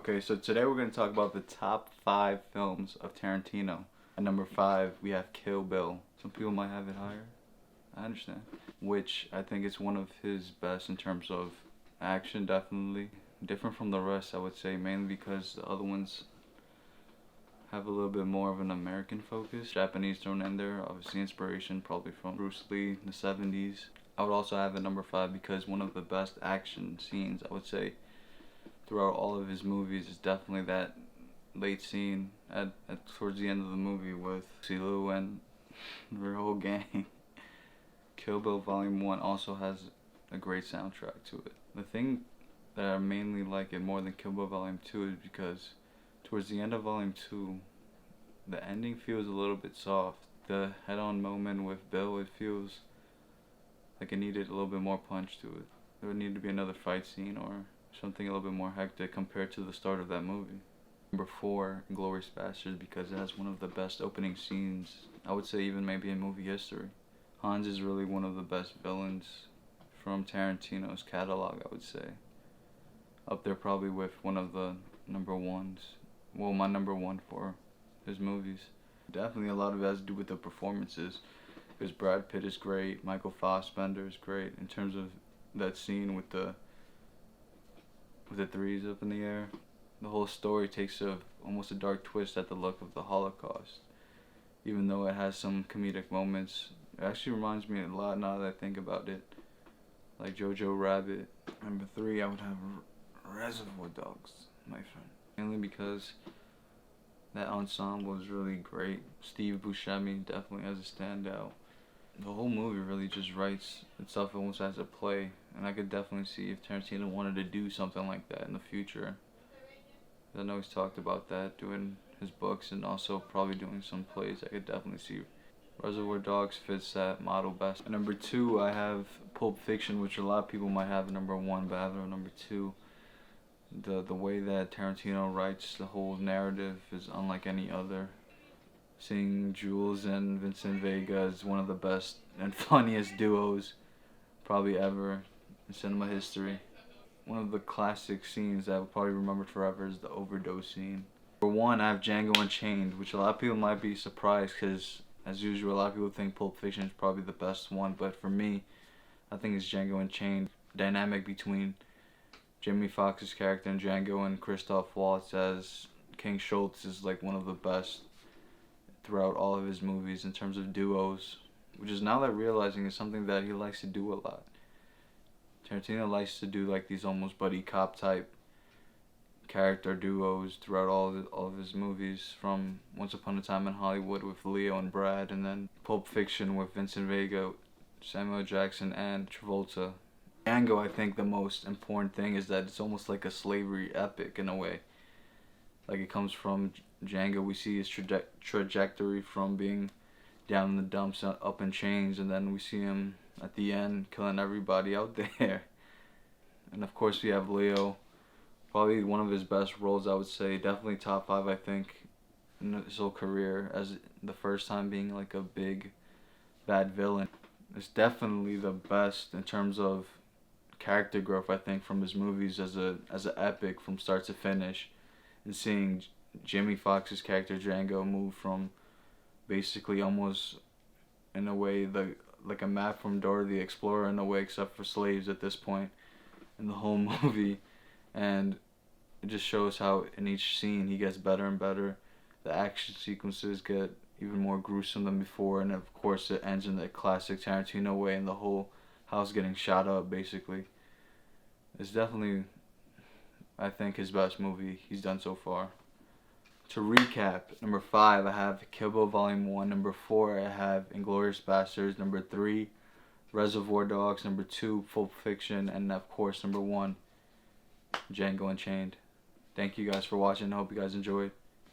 Okay, so today we're going to talk about the top 5 films of Tarantino. At number 5, we have Kill Bill. Some people might have it higher. I understand. Which I think is one of his best in terms of action, definitely. Different from the rest, I would say, mainly because the other ones have a little bit more of an American focus. Japanese thrown in there, obviously inspiration probably from Bruce Lee in the 70s. I would also have it number 5 because one of the best action scenes, I would say, throughout all of his movies is definitely that late scene at towards the end of the movie with CeeLo and their whole gang. Kill Bill Volume 1 also has a great soundtrack to it. The thing that I mainly like it more than Kill Bill Volume 2 is because towards the end of Volume 2, the ending feels a little bit soft. The head-on moment with Bill, it feels like it needed a little bit more punch to it. There would need to be another fight scene or something a little bit more hectic compared to the start of that movie. Number 4, Inglourious Basterds, because it has one of the best opening scenes, I would say even maybe in movie history. Hans is really one of the best villains from Tarantino's catalog, I would say. Up there probably with one of the number ones. Well, my number 1 for his movies. Definitely a lot of it has to do with the performances, because Brad Pitt is great, Michael Fassbender is great in terms of that scene with the threes up in the air. The whole story takes almost a dark twist at the look of the Holocaust. Even though it has some comedic moments, it actually reminds me a lot now that I think about it. Like Jojo Rabbit. Number 3, I would have Reservoir Dogs, my friend. Mainly because that ensemble is really great. Steve Buscemi definitely has a standout. The whole movie really just writes itself almost as a play, and I could definitely see if Tarantino wanted to do something like that in the future. I know he's talked about that, doing his books and also probably doing some plays. I could definitely see Reservoir Dogs fits that model best. At number 2, I have Pulp Fiction, which a lot of people might have at number 1, but I have it at number 2. The way that Tarantino writes the whole narrative is unlike any other. Seeing Jules and Vincent Vega is one of the best and funniest duos probably ever in cinema history. One of the classic scenes that I will probably remember forever is the overdose scene. Number 1, I have Django Unchained, which a lot of people might be surprised because, as usual, a lot of people think Pulp Fiction is probably the best one, but for me, I think it's Django Unchained. Dynamic between Jamie Foxx's character in Django and Christoph Waltz as King Schultz is like one of the best throughout all of his movies in terms of duos, which is now that realizing is something that he likes to do a lot. Tarantino likes to do like these almost buddy cop type character duos throughout all of his movies, from Once Upon a Time in Hollywood with Leo and Brad, and then Pulp Fiction with Vincent Vega, Samuel Jackson, and Travolta. Django, I think the most important thing is that it's almost like a slavery epic in a way. Like it comes from Django, we see his trajectory from being down in the dumps up in chains, and then we see him at the end killing everybody out there. And of course we have Leo, probably one of his best roles, I would say, definitely top 5 I think in his whole career, as the first time being like a big bad villain. It's definitely the best in terms of character growth, I think, from his movies as an epic from start to finish, and seeing Jamie Foxx's character Django move from basically almost in a way like a map from Dora the Explorer in a way, except for slaves at this point in the whole movie, and it just shows how in each scene he gets better and better. The action sequences get even more gruesome than before, and of course it ends in the classic Tarantino way, and the whole house getting shot up basically. It's definitely, I think, his best movie he's done so far. To recap, number 5 I have Kill Bill Volume 1, number 4 I have Inglourious Basterds, number 3 Reservoir Dogs, number 2 Pulp Fiction, and of course number 1 Django Unchained. Thank you guys for watching. I hope you guys enjoyed.